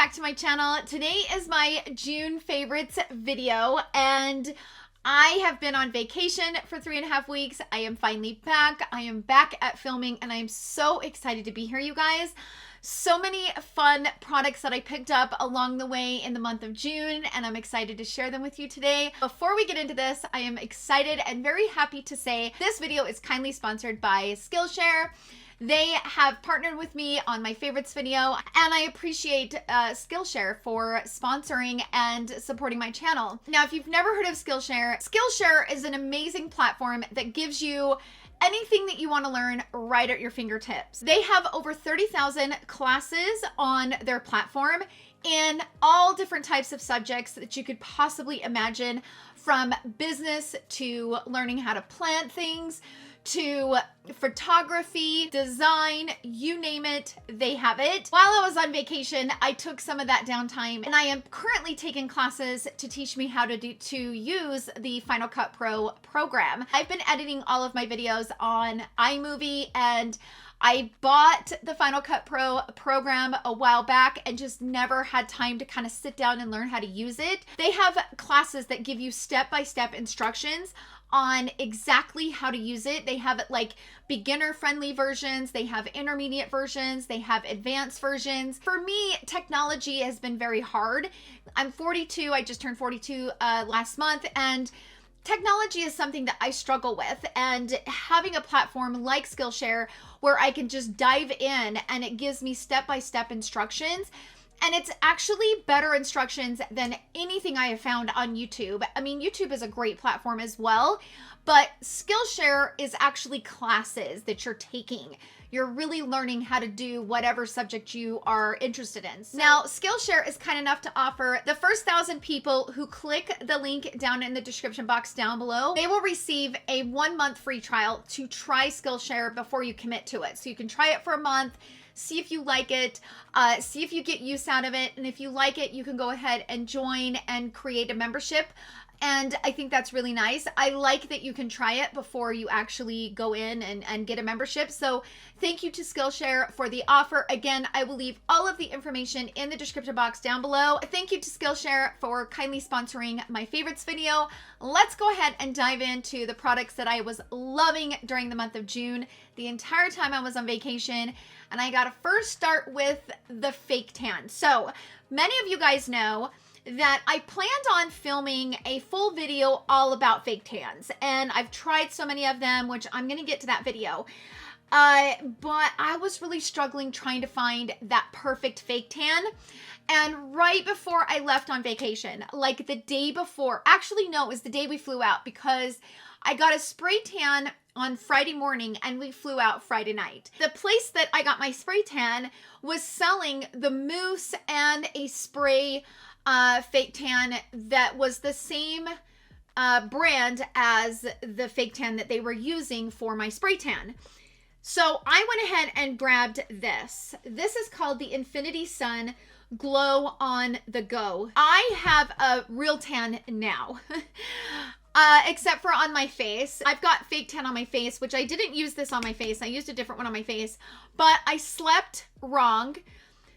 back to my channel. Today is my June favorites video, and I have been on vacation for 3.5 weeks. I am finally back. I am back at filming, and I am so excited to be here, you guys. So many fun products that I picked up along the way in the month of June, and I'm excited to share them with you today. Before we get into this, I am excited and very happy to say this video is kindly sponsored by SKILLSHARE. They have partnered with me on my favorites video, and I appreciate SKILLSHARE for sponsoring and supporting my channel. Now, if you've never heard of SKILLSHARE, SKILLSHARE is an amazing platform that gives you anything that you want to learn right at your fingertips. They have over 30,000 classes on their platform in all different types of subjects that you could possibly imagine, from business to learning how to plant things, to photography, design, you name it, they have it. While I was on vacation, I took some of that downtime, and I am currently taking classes to teach me how to use the Final Cut Pro program. I've been editing all of my videos on iMovie, and I bought the Final Cut Pro program a while back and just never had time to kind of sit down and learn how to use it. They have classes that give you step-by-step instructions on exactly how to use it. They have it like beginner-friendly versions, they have intermediate versions, they have advanced versions. For me, technology has been very hard. I'm 42, I just turned 42 last month, and technology is something that I struggle with, and having a platform like SKILLSHARE where I can just dive in and it gives me step-by-step instructions, and it's actually better instructions than anything I have found on YouTube. I mean, YouTube is a great platform as well, but SKILLSHARE is actually classes that you're taking. You're really learning how to do whatever subject you are interested in. Now, SKILLSHARE is kind enough to offer the first 1,000 people who click the link down in the description box down below, they will receive a 1-month free trial to try SKILLSHARE before you commit to it. So you can try it for a month, see if you like it, see if you get use out of it, and if you like it, you can go ahead and join and create a membership. And I think that's really nice. I like that you can try it before you actually go in and get a membership. So thank you to SKILLSHARE for the offer. Again, I will leave all of the information in the description box down below. Thank you to SKILLSHARE for kindly sponsoring my favorites video. Let's go ahead and dive into the products that I was loving during the month of June, the entire time I was on vacation. And I gotta first start with the fake tan. So many of you guys know that I planned on filming a full video all about fake tans, and I've tried so many of them, which I'm gonna get to that video. But I was really struggling trying to find that perfect fake tan. And right before I left on vacation, like the day before, actually no, it was the day we flew out, because I got a spray tan on Friday morning and we flew out Friday night. The place that I got my spray tan was selling the mousse and a spray fake tan that was the same brand as the fake tan that they were using for my spray tan. So I went ahead and grabbed this. This is called the Infinity Sun Glow on the Go. I have a real tan now. Except for on my face. I've got fake tan on my face, which I didn't use this on my face. I used a different one on my face, but I slept wrong.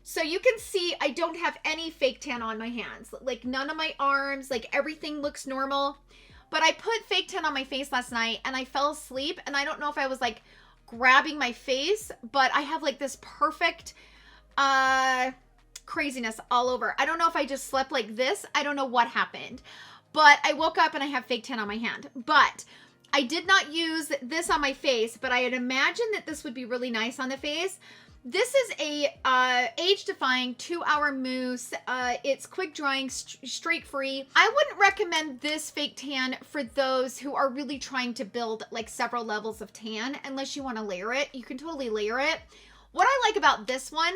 So you can see I don't have any fake tan on my hands, like none of my arms, like everything looks normal. But I put fake tan on my face last night and I fell asleep, and I don't know if I was like grabbing my face, but I have like this perfect craziness all over. I don't know if I just slept like this. I don't know what happened, but I woke up and I have fake tan on my hand. But I did not use this on my face, but I had imagined that this would be really nice on the face. This is a age-defying 2-hour mousse. It's quick drying, streak-free. I wouldn't recommend this fake tan for those who are really trying to build like several levels of tan, unless you want to layer it. You can totally layer it. What I like about this one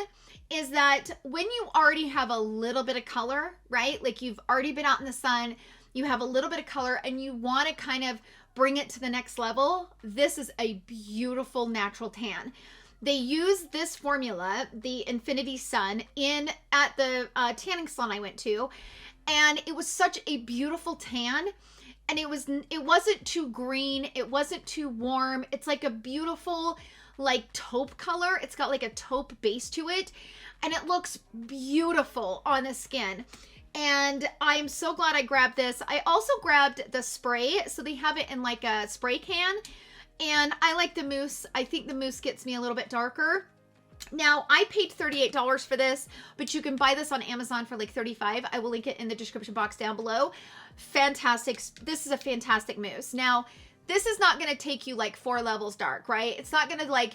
is that when you already have a little bit of color, right? Like you've already been out in the sun, you have a little bit of color, and you want to kind of bring it to the next level, this is a beautiful natural tan. They use this formula, the Infinity Sun, at the tanning salon I went to, and it was such a beautiful tan. And it wasn't too green, it wasn't too warm. It's like a beautiful like taupe color. It's got like a taupe base to it, and it looks beautiful on the skin. And I'm so glad I grabbed this. I also grabbed the spray. So they have it in like a spray can. And I like the mousse. I think the mousse gets me a little bit darker. Now, I paid $38 for this, but you can buy this on Amazon for like $35. I will link it in the description box down below. Fantastic. This is a fantastic mousse. Now, this is not going to take you like 4 levels dark, right? It's not going to like,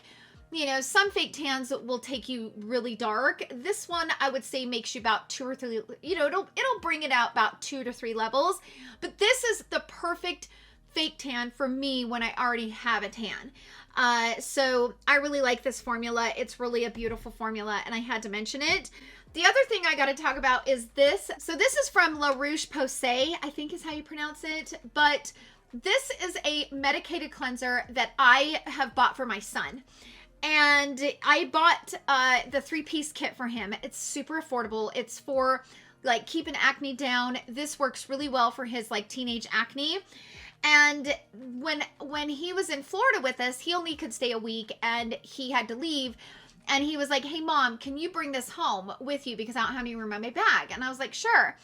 you know, some fake tans will take you really dark. This one, I would say, makes you about 2 or 3, you know, it'll bring it out about 2 to 3 levels. But this is the perfect fake tan for me when I already have a tan. So I really like this formula. It's really a beautiful formula, and I had to mention it. The other thing I got to talk about is this. So this is from La Roche Posay, I think is how you pronounce it. But this is a medicated cleanser that I have bought for my son. And I bought the 3-piece kit for him. It's super affordable. It's for like keeping acne down. This works really well for his like teenage acne. And when he was in Florida with us, he only could stay a week and he had to leave. And he was like, hey, Mom, can you bring this home with you? Because I don't have any room in my bag. And I was like, sure.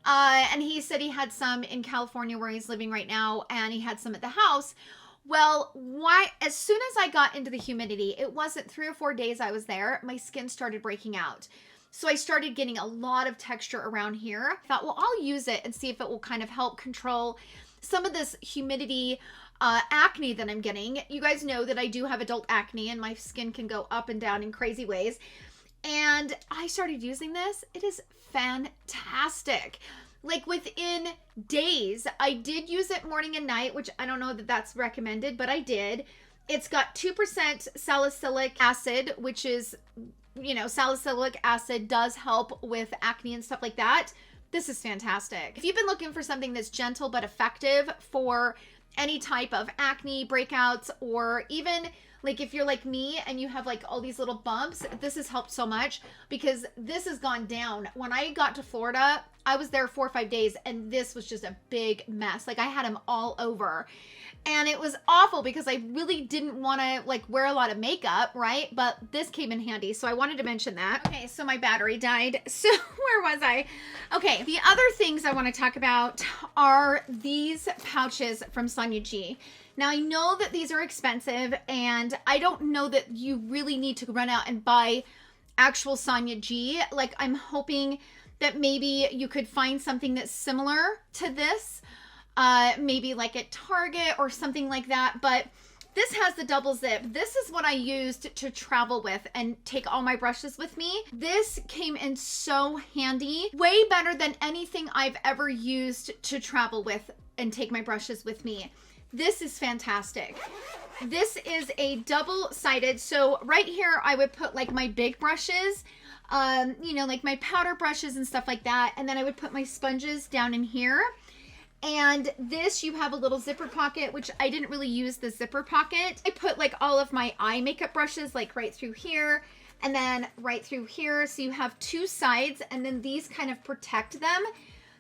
And he said he had some in California where he's living right now. And he had some at the house. Well, as soon as I got into the humidity, it wasn't 3 or 4 days I was there, my skin started breaking out. So I started getting a lot of texture around here. I thought, well, I'll use it and see if it will kind of help control some of this humidity acne that I'm getting. You guys know that I do have adult acne and my skin can go up and down in crazy ways. And I started using this. It is fantastic. Like within days, I did use it morning and night, which I don't know that that's recommended, but I did. It's got 2% salicylic acid, which is, you know, salicylic acid does help with acne and stuff like that. This is fantastic. If you've been looking for something that's gentle but effective for any type of acne breakouts, or even like if you're like me and you have like all these little bumps, this has helped so much because this has gone down. When I got to Florida, I was there 4 or 5 days and this was just a big mess. Like I had them all over. And it was awful because I really didn't want to like wear a lot of makeup, right? But this came in handy. So I wanted to mention that. Okay, so my battery died. So where was I? Okay, the other things I want to talk about are these pouches from Sonia G. Now I know that these are expensive and I don't know that you really need to run out and buy actual Sonia G. Like I'm hoping that maybe you could find something that's similar to this. Maybe like at Target or something like that. But this has the double zip. This is what I used to travel with and take all my brushes with me. This came in so handy. Way better than anything I've ever used to travel with and take my brushes with me. This is fantastic. This is a double-sided. So right here, I would put like my big brushes, you know, like my powder brushes and stuff like that. And then I would put my sponges down in here. And this, you have a little zipper pocket, which I didn't really use the zipper pocket. I put like all of my eye makeup brushes like right through here and then right through here. So you have 2 sides and then these kind of protect them.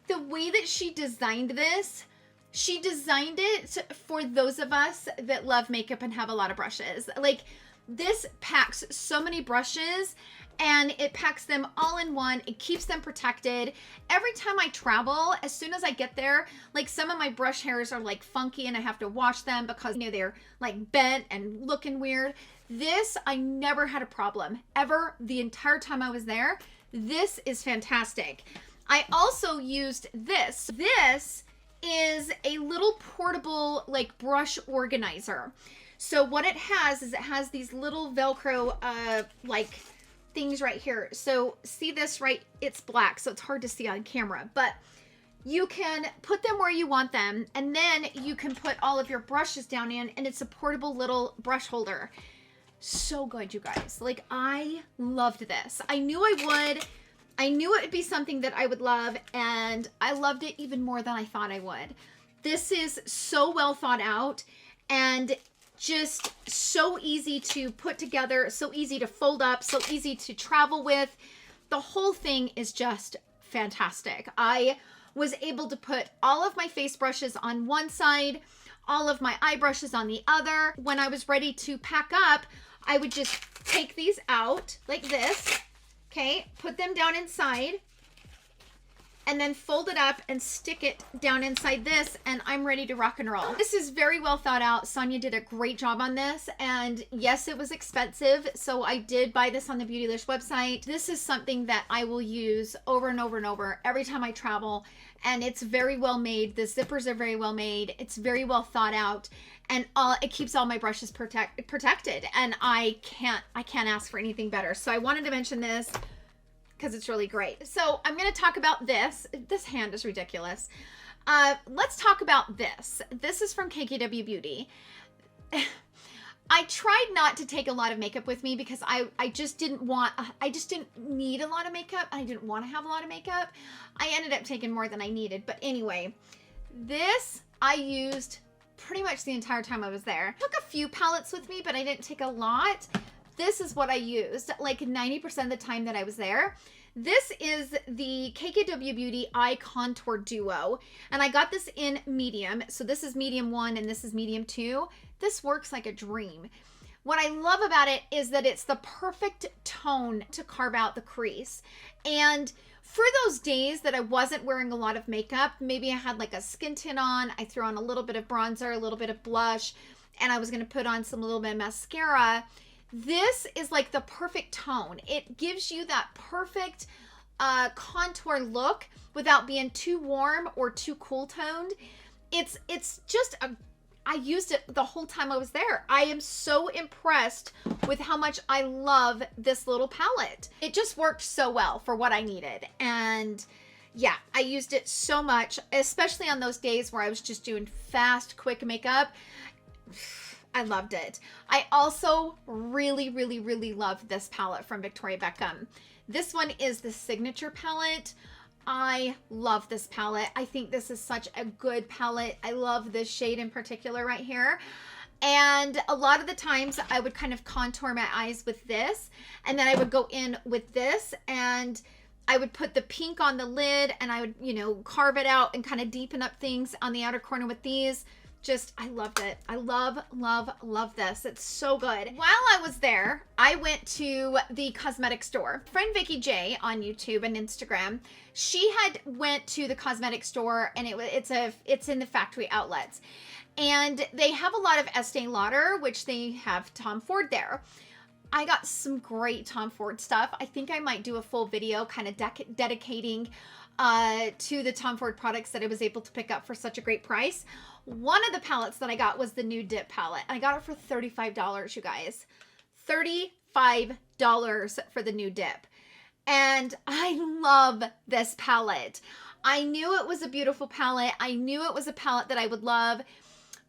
The way that she designed this, she designed it for those of us that love makeup and have a lot of brushes. Like this packs so many brushes and it packs them all in one. It keeps them protected. Every time I travel, as soon as I get there, like some of my brush hairs are like funky and I have to wash them because, you know, they're like bent and looking weird. This, I never had a problem ever the entire time I was there. This is fantastic. I also used this. This is a little portable like brush organizer. So what it has is it has these little Velcro like things right here. So see this, right? It's black, so it's hard to see on camera, but you can put them where you want them, and then you can put all of your brushes down in, and it's a portable little brush holder. So good, you guys. Like, I loved this. I knew I would. I knew it would be something that I would love, and I loved it even more than I thought I would. This is so well thought out, and just so easy to put together, so easy to fold up, so easy to travel with. The whole thing is just fantastic. I was able to put all of my face brushes on one side, all of my eye brushes on the other. When I was ready to pack up, I would just take these out like this, okay, put them down inside, and then fold it up and stick it down inside this, and I'm ready to rock and roll. This is very well thought out. Sonia did a great job on this, and yes, it was expensive, so I did buy this on the Beautylish website. This is something that I will use over and over and over every time I travel, and it's very well made. The zippers are very well made. It's very well thought out, and it keeps all my brushes protected, and I can't ask for anything better. So I wanted to mention this because it's really great. So I'm going to talk about this. This hand is ridiculous. Let's talk about this. This is from KKW Beauty. I tried not to take a lot of makeup with me because I just didn't need a lot of makeup. I didn't want to have a lot of makeup. I ended up taking more than I needed. But anyway, this I used pretty much the entire time I was there. I took a few palettes with me, but I didn't take a lot. This is what I used like 90% of the time that I was there. This is the KKW Beauty Eye Contour Duo, and I got this in medium. So this is medium 1 and this is medium 2. This works like a dream. What I love about it is that it's the perfect tone to carve out the crease. And for those days that I wasn't wearing a lot of makeup, maybe I had like a skin tint on, I threw on a little bit of bronzer, a little bit of blush, and I was going to put on some little bit of mascara. This is like the perfect tone. It gives you that perfect contour look without being too warm or too cool toned. It's just I used it the whole time I was there. I am so impressed with how much I love this little palette. It just worked so well for what I needed. And yeah, I used it so much, especially on those days where I was just doing fast, quick makeup. I loved it. I also really, really, really love this palette from Victoria Beckham. This one is the Signature palette. I love this palette. I think this is such a good palette. I love this shade in particular right here. And a lot of the times I would kind of contour my eyes with this, and then I would go in with this, and I would put the pink on the lid, and I would, you know, carve it out and kind of deepen up things on the outer corner with these. Just, I loved it. I love, love, love this. It's so good. While I was there, I went to the cosmetic store. Friend Vicky J on YouTube and Instagram, she had went to the cosmetic store, and it's in the factory outlets. And they have a lot of Estee Lauder, which they have Tom Ford there. I got some great Tom Ford stuff. I think I might do a full video kind of dedicating to the Tom Ford products that I was able to pick up for such a great price. One of the palettes that I got was the Nude Dip palette. I got it for $35, you guys. $35 for the Nude Dip. And I love this palette. I knew it was a beautiful palette. I knew it was a palette that I would love.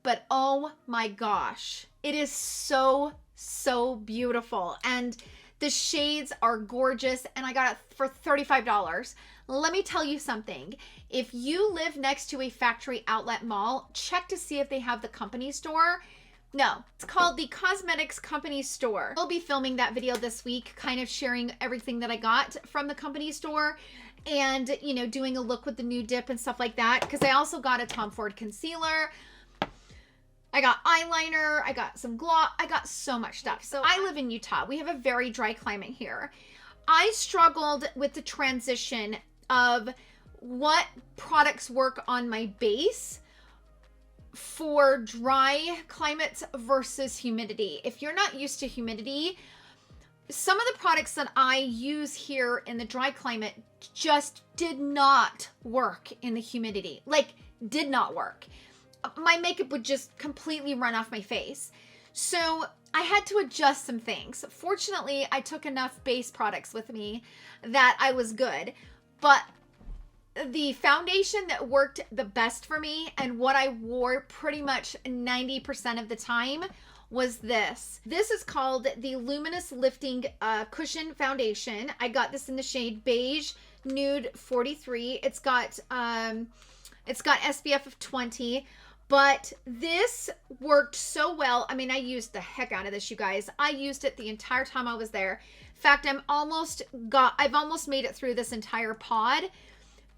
But oh my gosh, it is so, so beautiful. And the shades are gorgeous. And I got it for $35. Let me tell you something. If you live next to a factory outlet mall, check to see if they have the company store. No, it's called the Cosmetics Company Store. I'll be filming that video this week, kind of sharing everything that I got from the company store and, you know, doing a look with the Nude Dip and stuff like that. Because I also got a Tom Ford concealer. I got eyeliner. I got some gloss. I got so much stuff. So I live in Utah. We have a very dry climate here. I struggled with the transition of what products work on my base for dry climates versus humidity. If you're not used to humidity, some of the products that I use here in the dry climate just did not work in the humidity. Like, did not work. My makeup would just completely run off my face. So I had to adjust some things. Fortunately, I took enough base products with me that I was good. But the foundation that worked the best for me and what I wore pretty much 90% of the time was this. This is called the Luminous Lifting Cushion Foundation. I got this in the shade Beige Nude 43. It's got SPF of 20. But this worked so well. I mean, I used the heck out of this, you guys. I used it the entire time I was there. In fact, I've almost made it through this entire pod.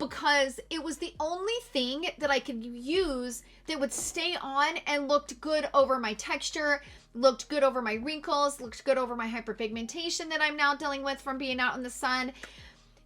because it was the only thing that I could use that would stay on and looked good over my texture, looked good over my wrinkles, looked good over my hyperpigmentation that I'm now dealing with from being out in the sun.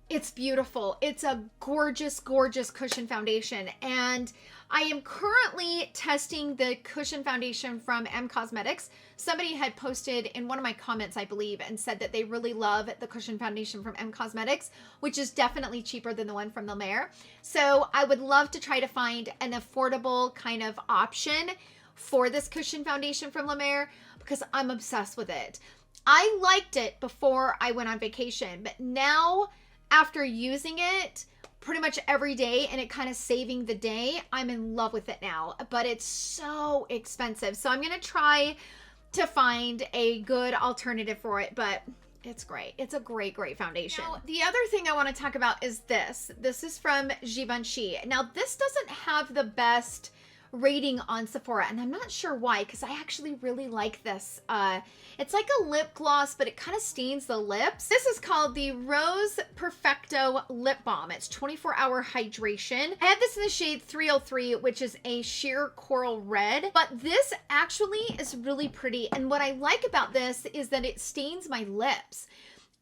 It's beautiful. It's a gorgeous, gorgeous cushion foundation. And I am currently testing the cushion foundation from M Cosmetics. Somebody had posted in one of my comments, I believe, and said that they really love the cushion foundation from M Cosmetics, which is definitely cheaper than the one from La Mer. So I would love to try to find an affordable kind of option for this cushion foundation from La Mer because I'm obsessed with it. I liked it before I went on vacation, but now after using it pretty much every day and it kind of saving the day, I'm in love with it now, but it's so expensive. So I'm going to try to find a good alternative for it, but it's great. It's a great, great foundation. Now, the other thing I want to talk about is this. This is from Givenchy. Now, this doesn't have the best rating on Sephora, and I'm not sure why, because I actually really like this. It's like a lip gloss, but it kind of stains the lips. This is called the Rose Perfecto Lip Balm. It's 24-hour hydration. I have this in the shade 303, which is a sheer coral red, but this actually is really pretty. And what I like about this is that it stains my lips.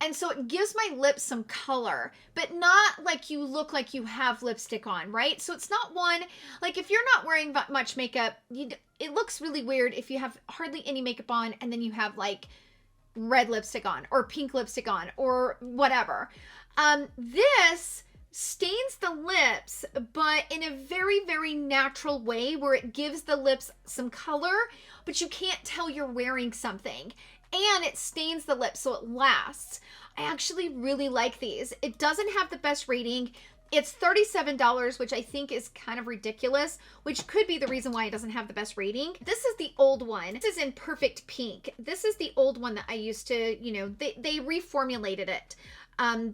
And so it gives my lips some color, but not like you look like you have lipstick on, right? So it's not one, like if you're not wearing much makeup, it looks really weird if you have hardly any makeup on and then you have like red lipstick on or pink lipstick on or whatever. This stains the lips, but in a very, very natural way where it gives the lips some color, but you can't tell you're wearing something. And it stains the lips so it lasts. I actually really like these. It doesn't have the best rating. It's $37, which I think is kind of ridiculous, which could be the reason why it doesn't have the best rating. This is the old one. This is in Perfect Pink. This is the old one that I used to, you know, they reformulated it.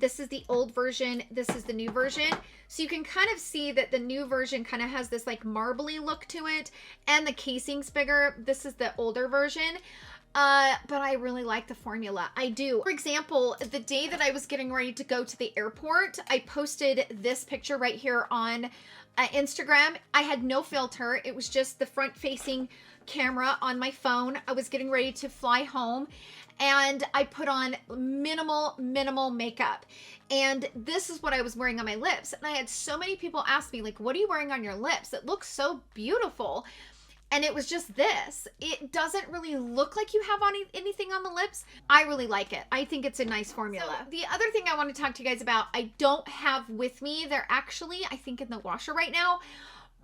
This is the old version. This is the new version. So you can kind of see that the new version kind of has this like marbly look to it and the casing's bigger. This is the older version. But I really like the formula. I do. For example, the day that I was getting ready to go to the airport, I posted this picture right here on Instagram. I had no filter. It was just the front facing camera on my phone. I was getting ready to fly home and I put on minimal makeup. And this is what I was wearing on my lips. And I had so many people ask me like, what are you wearing on your lips? It looks so beautiful. And it was just this. It doesn't really look like you have anything on the lips. I really like it. I think it's a nice formula. So the other thing I want to talk to you guys about, I don't have with me. They're actually, I think, in the washer right now.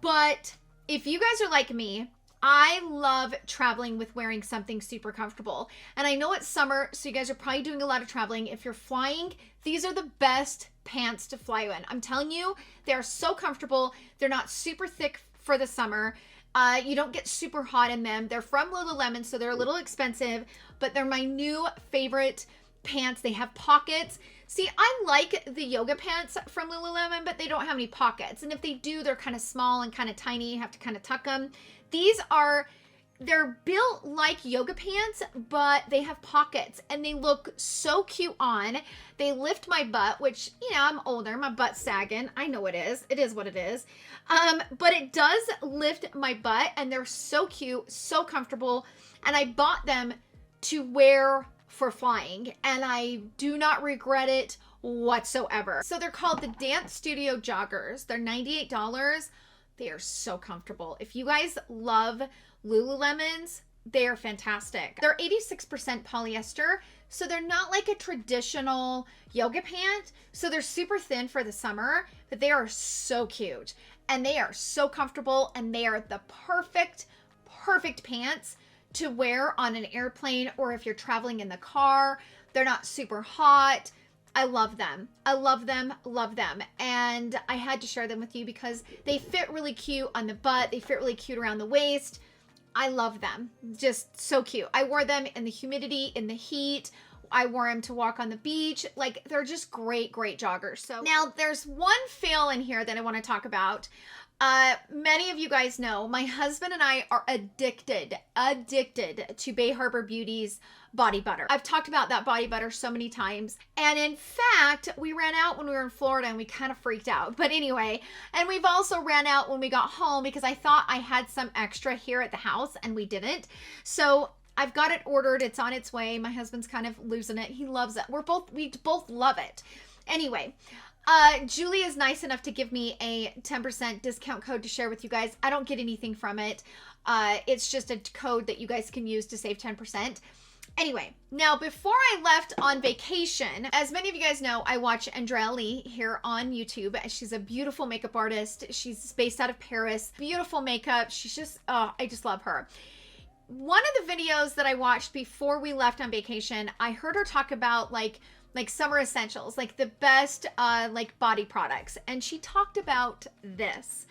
But if you guys are like me, I love traveling with wearing something super comfortable. And I know it's summer, so you guys are probably doing a lot of traveling. If you're flying, these are the best pants to fly in. I'm telling you, they're so comfortable. They're not super thick for the summer. You don't get super hot in them. They're from Lululemon, so they're a little expensive, but they're my new favorite pants. They have pockets. See, I like the yoga pants from Lululemon, but they don't have any pockets. And if they do, they're kind of small and kind of tiny. You have to kind of tuck them. These are, they're built like yoga pants, but they have pockets and they look so cute on. They lift my butt, which, you know, I'm older, my butt's sagging. I know it is. It is what it is. But it does lift my butt and they're so cute, so comfortable. And I bought them to wear for flying and I do not regret it whatsoever. So they're called the Dance Studio Joggers. They're $98. They are so comfortable. If you guys love Lululemons, they are fantastic. They're 86% polyester, so they're not like a traditional yoga pant. So they're super thin for the summer, but they are so cute and they are so comfortable and they are the perfect pants to wear on an airplane or if you're traveling in the car. They're not super hot. I love them. I love them, love them. And I had to share them with you because they fit really cute on the butt. They fit really cute around the waist. I love them. Just so cute. I wore them in the humidity, in the heat. I wore them to walk on the beach. Like, they're just great joggers. So now there's one fail in here that I want to talk about. Many of you guys know my husband and I are addicted to Bay Harbor Beauty's body butter. I've talked about that body butter so many times. And in fact, we ran out when we were in Florida and we kind of freaked out. But anyway, and we've also ran out when we got home because I thought I had some extra here at the house and we didn't. So I've got it ordered. It's on its way. My husband's kind of losing it. He loves it. We both love it. Anyway, Julie is nice enough to give me a 10% discount code to share with you guys. I don't get anything from it. It's just a code that you guys can use to save 10%. Anyway, now before I left on vacation, as many of you guys know, I watch Andrea Lee here on YouTube. She's a beautiful makeup artist. She's based out of Paris. Beautiful makeup. She's just, oh, I just love her. One of the videos that I watched before we left on vacation, I heard her talk about like summer essentials, like the best like body products. And she talked about this.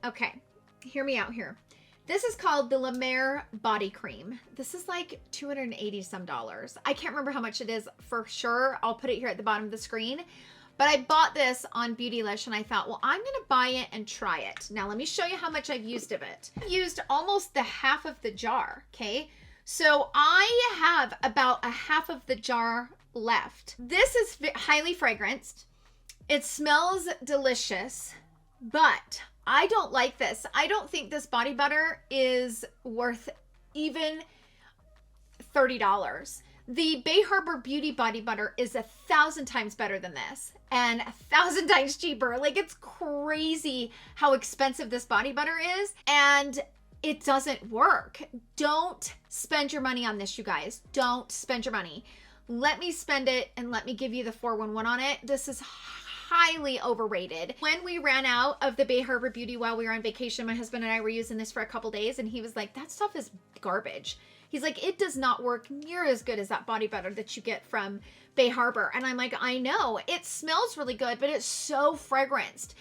Okay, hear me out here. This is called the La Mer Body Cream. This is like $280 some. I can't remember how much it is for sure. I'll put it here at the bottom of the screen. But I bought this on Beautylish and I thought, well, I'm going to buy it and try it. Now, let me show you how much I've used of it. I've used almost the half of the jar, okay? So I have about a half of the jar left. This is highly fragranced. It smells delicious, but I don't like this. I don't think this body butter is worth even $30. The Bay Harbor Beauty body butter is 1,000 times better than this and 1,000 times cheaper. Like, it's crazy how expensive this body butter is, and it doesn't work. Don't spend your money on this, you guys. Don't spend your money. Let me spend it and let me give you the 411 on it. This is highly overrated. When we ran out of the Bay Harbor Beauty while we were on vacation, my husband and I were using this for a couple days and he was like, that stuff is garbage. He's like, it does not work near as good as that body butter that you get from Bay Harbor. And I'm like, I know. It smells really good, but it's so fragranced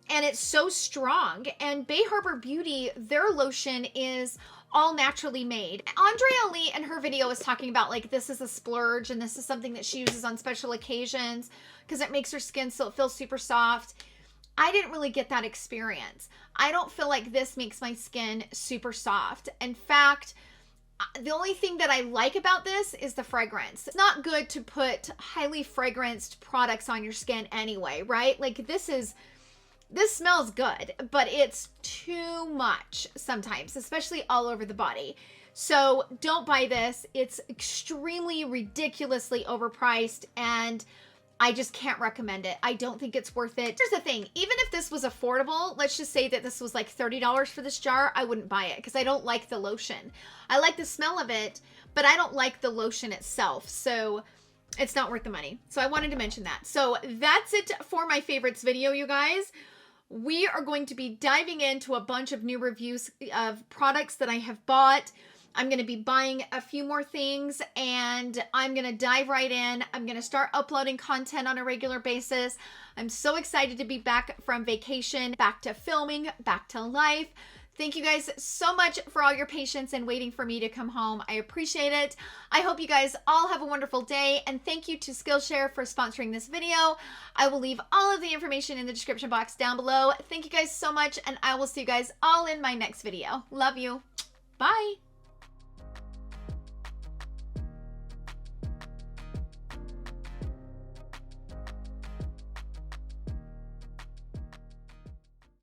and it's so strong. And Bay Harbor Beauty, their lotion is all naturally made. Andrea Lee in her video was talking about like, this is a splurge and this is something that she uses on special occasions because it makes her skin so it feels super soft. I didn't really get that experience. I don't feel like this makes my skin super soft. In fact, the only thing that I like about this is the fragrance. It's not good to put highly fragranced products on your skin anyway, right? Like this smells good, but it's too much sometimes, especially all over the body. So don't buy this. It's extremely ridiculously overpriced and I just can't recommend it. I don't think it's worth it. Here's the thing, even if this was affordable, let's just say that this was like $30 for this jar, I wouldn't buy it because I don't like the lotion. I like the smell of it, but I don't like the lotion itself. So it's not worth the money. So I wanted to mention that. So that's it for my favorites video, you guys. We are going to be diving into a bunch of new reviews of products that I have bought. I'm going to be buying a few more things and I'm going to dive right in. I'm going to start uploading content on a regular basis. I'm so excited to be back from vacation, back to filming, back to life. Thank you guys so much for all your patience and waiting for me to come home. I appreciate it. I hope you guys all have a wonderful day, and thank you to Skillshare for sponsoring this video. I will leave all of the information in the description box down below. Thank you guys so much, and I will see you guys all in my next video. Love you. Bye.